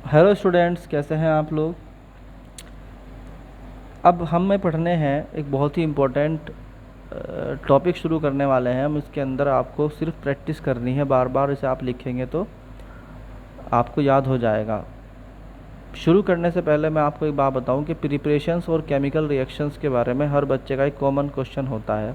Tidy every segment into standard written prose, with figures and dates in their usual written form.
Hello students, कैसे हैं आप लोग। अब हमें पढ़ने हैं एक बहुत ही इम्पोर्टेंट टॉपिक शुरू करने वाले हैं हम। इसके अंदर आपको सिर्फ प्रैक्टिस करनी है, बार बार इसे आप लिखेंगे तो आपको याद हो जाएगा। शुरू करने से पहले मैं आपको एक बात बताऊं कि प्रिपरेशंस और केमिकल रिएक्शंस के बारे में हर बच्चे का एक कॉमन क्वेश्चन होता है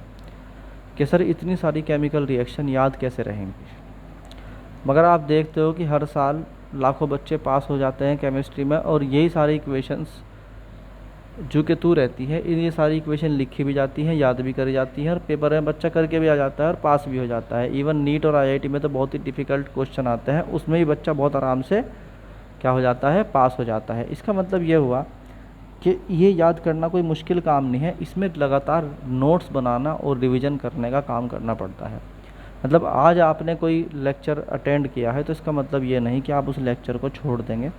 कि सर इतनी सारी केमिकल रिएक्शन याद कैसे रहेंगी। मगर आप देखते हो कि हर साल लाखों बच्चे पास हो जाते हैं केमिस्ट्री में, और यही सारी इक्वेशंस जो कि तू रहती है, ये सारी इक्वेशन लिखी भी जाती हैं, याद भी करी जाती हैं, और पेपर में बच्चा करके भी आ जाता है और पास भी हो जाता है। इवन नीट और आईआईटी में तो बहुत ही डिफ़िकल्ट क्वेश्चन आते हैं, उसमें भी बच्चा बहुत आराम से क्या हो जाता है, पास हो जाता है। इसका मतलब ये हुआ कि ये याद करना कोई मुश्किल काम नहीं है, इसमें लगातार नोट्स बनाना और रिवीजन करने का काम करना पड़ता है। मतलब आज आपने कोई लेक्चर अटेंड किया है तो इसका मतलब ये नहीं कि आप उस लेक्चर को छोड़ देंगे।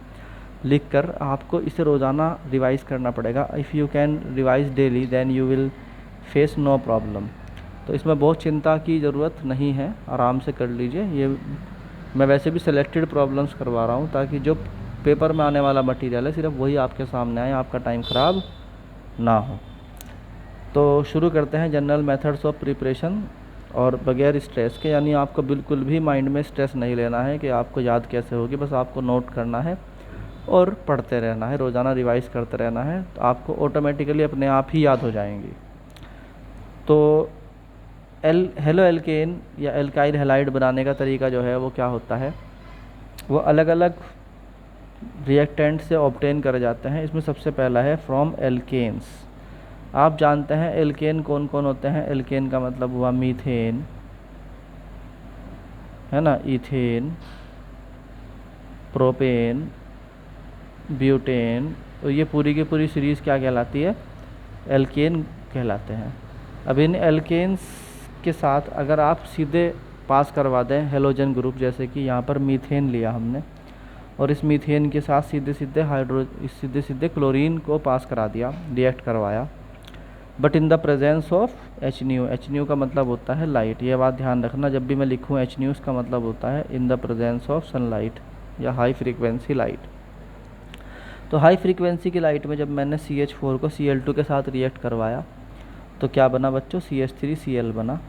लिख कर आपको इसे रोज़ाना रिवाइज़ करना पड़ेगा। If you can revise daily then you will face no problem. तो इसमें बहुत चिंता की ज़रूरत नहीं है, आराम से कर लीजिए। ये मैं वैसे भी सिलेक्टेड प्रॉब्लम्स करवा रहा हूँ ताकि जो पेपर में आने वाला मटेरियल है सिर्फ वही आपके सामने आए, आपका टाइम ख़राब ना हो। तो शुरू करते हैं जनरल मेथड्स ऑफ प्रिपरेशन, और बगैर स्ट्रेस के, यानी आपको बिल्कुल भी माइंड में स्ट्रेस नहीं लेना है कि आपको याद कैसे होगी। बस आपको नोट करना है और पढ़ते रहना है, रोज़ाना रिवाइज करते रहना है, तो आपको ऑटोमेटिकली अपने आप ही याद हो जाएंगी। तो हेलो एल्केन या एल्काइल हैलाइड बनाने का तरीका जो है वो क्या होता है, वो अलग अलग रिएक्टेंट से ऑब्टेन करे जाते हैं। इसमें सबसे पहला है फ्रॉम एल्केन्स। आप जानते हैं एल्केन कौन कौन होते हैं। एल्केन का मतलब हुआ मीथेन, है ना, इथेन, प्रोपेन, ब्यूटेन, और ये पूरी की पूरी सीरीज़ क्या कहलाती है, एल्केन कहलाते हैं। अब इन एल्केन्स के साथ अगर आप सीधे पास करवा दें हेलोजन ग्रुप, जैसे कि यहाँ पर मीथेन लिया हमने, और इस मीथेन के साथ सीधे सीधे क्लोरीन को पास करा दिया, रिएक्ट करवाया, but in the presence of H new. H new का मतलब होता है लाइट। ये बात ध्यान रखना, जब भी मैं लिखूँ एच न्यू, इसका मतलब होता है in the presence of sunlight या हाई फ्रीक्वेंसी लाइट। तो हाई फ्रीक्वेंसी की लाइट में जब मैंने CH4 को Cl2 के साथ रिएक्ट करवाया तो क्या बना बच्चों, CH3Cl बना,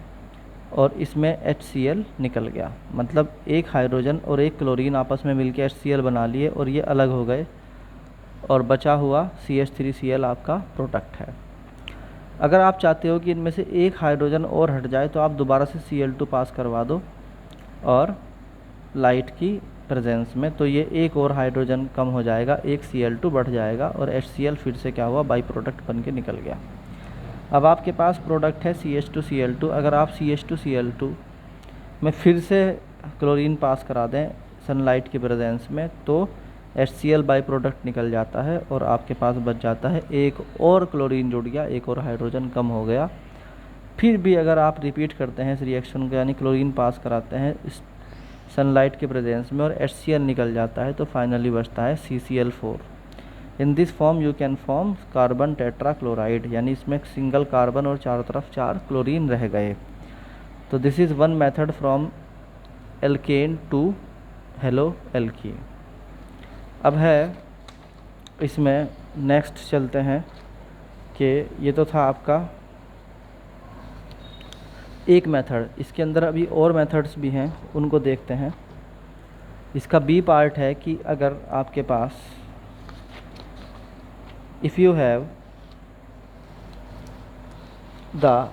और इसमें HCl निकल गया। मतलब एक हाइड्रोजन और एक क्लोरीन आपस में मिलकर HCl बना लिए और ये अलग हो गए, और बचा हुआ CH3Cl आपका प्रोडक्ट है। अगर आप चाहते हो कि इनमें से एक हाइड्रोजन और हट जाए तो आप दोबारा से Cl2 पास करवा दो और लाइट की प्रेजेंस में, तो ये एक और हाइड्रोजन कम हो जाएगा, एक Cl2 बढ़ जाएगा, और HCl फिर से क्या हुआ, बाई प्रोडक्ट बन के निकल गया। अब आपके पास प्रोडक्ट है CH2Cl2। अगर आप CH2Cl2 में फिर से क्लोरीन पास करा दें सनलाइट की प्रेजेंस में तो HCl बाई प्रोडक्ट निकल जाता है, और आपके पास बच जाता है एक और क्लोरीन जुड़ गया, एक और हाइड्रोजन कम हो गया। फिर भी अगर आप रिपीट करते हैं इस रिएक्शन को, यानी क्लोरीन पास कराते हैं इस सनलाइट के प्रेजेंस में और HCl निकल जाता है, तो फाइनली बचता है CCl4। In this form you can form carbon tetrachloride, यानी इसमें सिंगल कार्बन और चारों तरफ 4 क्लोरीन रह गए। तो this is one method from alkane to halo alkene. अब है इसमें नेक्स्ट चलते हैं कि ये तो था आपका एक मेथड, इसके अंदर अभी और मेथड्स भी हैं, उनको देखते हैं। इसका बी पार्ट है कि अगर आपके पास if you have the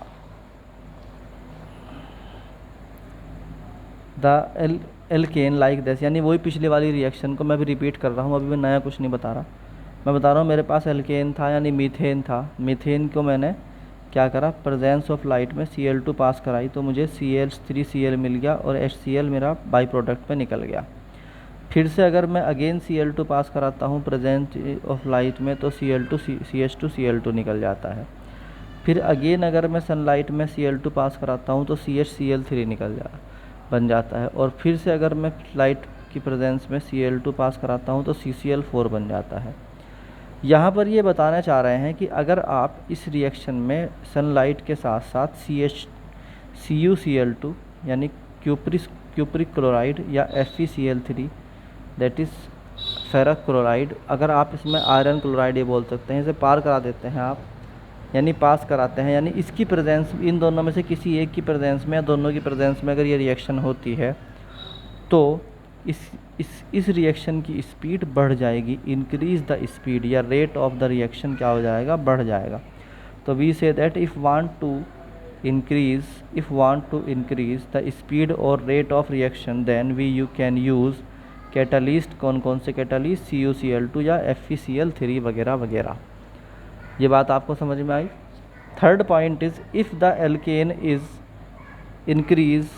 alkene like this, यानी वही पिछले वाली रिएक्शन को मैं भी रिपीट कर रहा हूँ, अभी मैं नया कुछ नहीं बता रहा। मैं बता रहा हूँ मेरे पास एल्केन था यानी मीथेन था, मीथेन को मैंने क्या करा, प्रेजेंस ऑफ लाइट में Cl2 पास कराई तो मुझे CH3Cl मिल गया और HCl मेरा बाई प्रोडक्ट में निकल गया। फिर से अगर मैं अगेन Cl2 पास कराता हूँ प्रेजेंस ऑफ लाइट में तो CH2Cl2 निकल जाता है। फिर अगेन अगर मैं सनलाइट में Cl2 पास कराता हूँ तो CHCl3 बन जाता है, और फिर से अगर मैं लाइट की प्रेजेंस में Cl2 पास कराता हूँ तो CCl4 बन जाता है। यहाँ पर ये बताना चाह रहे हैं कि अगर आप इस रिएक्शन में सनलाइट के साथ साथ CuCl2 यानी क्यूप्रिक क्लोराइड या FeCl3 that is ferrous chloride, अगर आप इसमें आयरन क्लोराइड ये बोल सकते हैं, इसे पार करा देते हैं आप, यानी पास कराते हैं, यानी इसकी प्रेजेंस, इन दोनों में से किसी एक की प्रेजेंस में या दोनों की प्रेजेंस में अगर ये रिएक्शन होती है तो इस रिएक्शन की स्पीड बढ़ जाएगी। इंक्रीज द स्पीड या रेट ऑफ द रिएक्शन क्या हो जाएगा, बढ़ जाएगा। तो we say that if want to increase the speed और rate of reaction then you can use catalyst. कौन कौन से कैटलिस्ट, CuCl2 या FeCl3 वगैरह वगैरह। ये बात आपको समझ में आई। Third point is if the alkene is increase,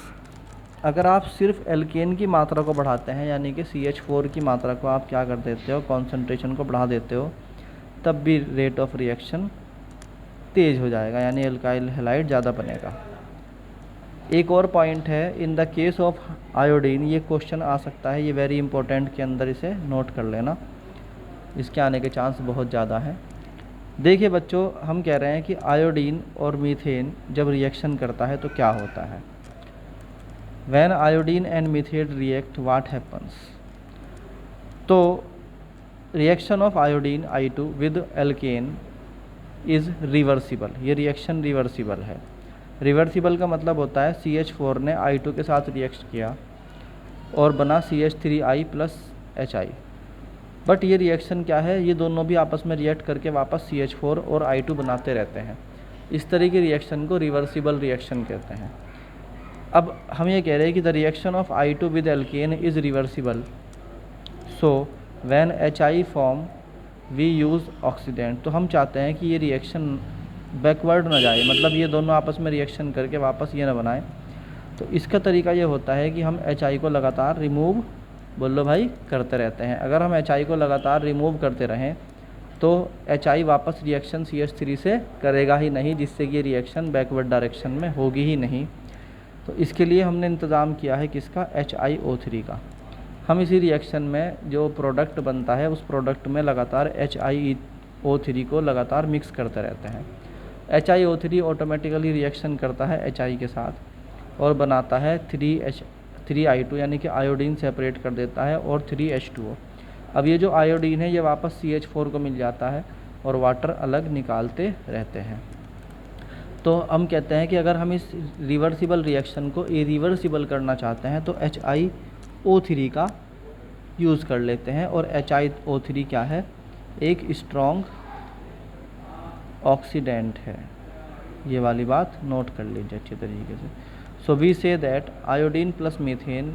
अगर आप सिर्फ एल्केन की मात्रा को बढ़ाते हैं, यानी कि CH4 की मात्रा को आप क्या कर देते हो, कॉन्सेंट्रेशन को बढ़ा देते हो, तब भी रेट ऑफ रिएक्शन तेज़ हो जाएगा, यानी एल्काइल हैलाइड ज़्यादा बनेगा। एक और पॉइंट है, in the case of iodine, ये क्वेश्चन आ सकता है, ये वेरी इंपॉर्टेंट, के अंदर इसे नोट कर लेना, इसके आने के चांस बहुत ज़्यादा हैं। देखिए बच्चों, हम कह रहे हैं कि आयोडीन और मीथेन जब रिएक्शन करता है तो क्या होता है। When iodine and methane react, what happens? तो reaction of iodine I2 with alkane is reversible, ये रिएक्शन रिवर्सिबल है। रिवर्सिबल का मतलब होता है CH4 ने I2 के साथ रिएक्ट किया और बना CH3I प्लस HI, बट ये रिएक्शन क्या है, ये दोनों भी आपस में रिएक्ट करके वापस CH4 और I2 बनाते रहते हैं। इस तरह की रिएक्शन को रिवर्सिबल रिएक्शन कहते हैं। अब हम ये कह रहे हैं कि the reaction of I2 with alkane is reversible, so when HI form we use oxidant. तो हम चाहते हैं कि ये रिएक्शन बैकवर्ड ना जाए, मतलब ये दोनों आपस में रिएक्शन करके वापस ये ना बनाए। तो इसका तरीका ये होता है कि हम HI को लगातार रिमूव, बोलो भाई, करते रहते हैं। अगर हम HI को लगातार रिमूव करते रहें तो HI वापस रिएक्शन CH3 से करेगा ही नहीं, जिससे कि ये रिएक्शन बैकवर्ड डायरेक्शन में होगी ही नहीं। तो इसके लिए हमने इंतज़ाम किया है किसका, HiO3 का। हम इसी रिएक्शन में जो प्रोडक्ट बनता है उस प्रोडक्ट में लगातार HiO3 को लगातार मिक्स करते रहते हैं। HiO3 ऑटोमेटिकली रिएक्शन करता है HI के साथ और बनाता है 3I2, यानी कि आयोडीन सेपरेट कर देता है, और 3H2O। अब ये जो आयोडीन है ये वापस CH4 को मिल जाता है और वाटर अलग निकालते रहते हैं। तो हम कहते हैं कि अगर हम इस रिवर्सिबल रिएक्शन को इरिवर्सिबल करना चाहते हैं तो HiO3 का यूज़ कर लेते हैं। और HiO3 क्या है, एक स्ट्रॉन्ग ऑक्सीडेंट है। ये वाली बात नोट कर लीजिए अच्छे तरीके से। So we say that iodine plus methane,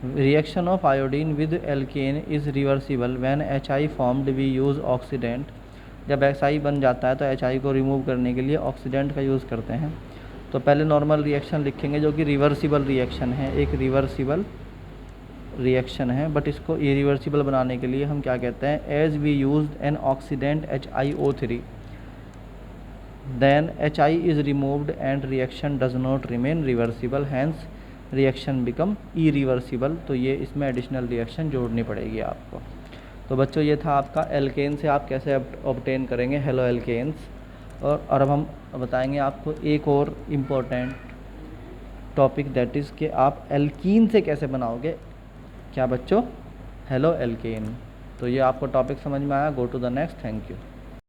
reaction of iodine with alkane is reversible when HI formed we use oxidant. जब HI बन जाता है तो HI को रिमूव करने के लिए ऑक्सीडेंट का यूज़ करते हैं। तो पहले नॉर्मल रिएक्शन लिखेंगे जो कि रिवर्सिबल रिएक्शन है, एक रिवर्सिबल रिएक्शन है, बट इसको इरिवर्सिबल बनाने के लिए हम क्या कहते हैं, as we used an oxidant HiO3 then HI is removed and reaction does not remain reversible, hence reaction become irreversible. तो ये इसमें एडिशनल रिएक्शन जोड़नी पड़ेगी आपको। तो बच्चों ये था आपका एल्केन से आप कैसे ऑब्टेन करेंगे हेलो एल्केन्स। और अब हम बताएंगे आपको एक और इम्पोर्टेंट टॉपिक, दैट इज़ कि आप एल्कीन से कैसे बनाओगे क्या बच्चों, हेलो एल्केन। तो ये आपको टॉपिक समझ में आया। Go to the next, thank you.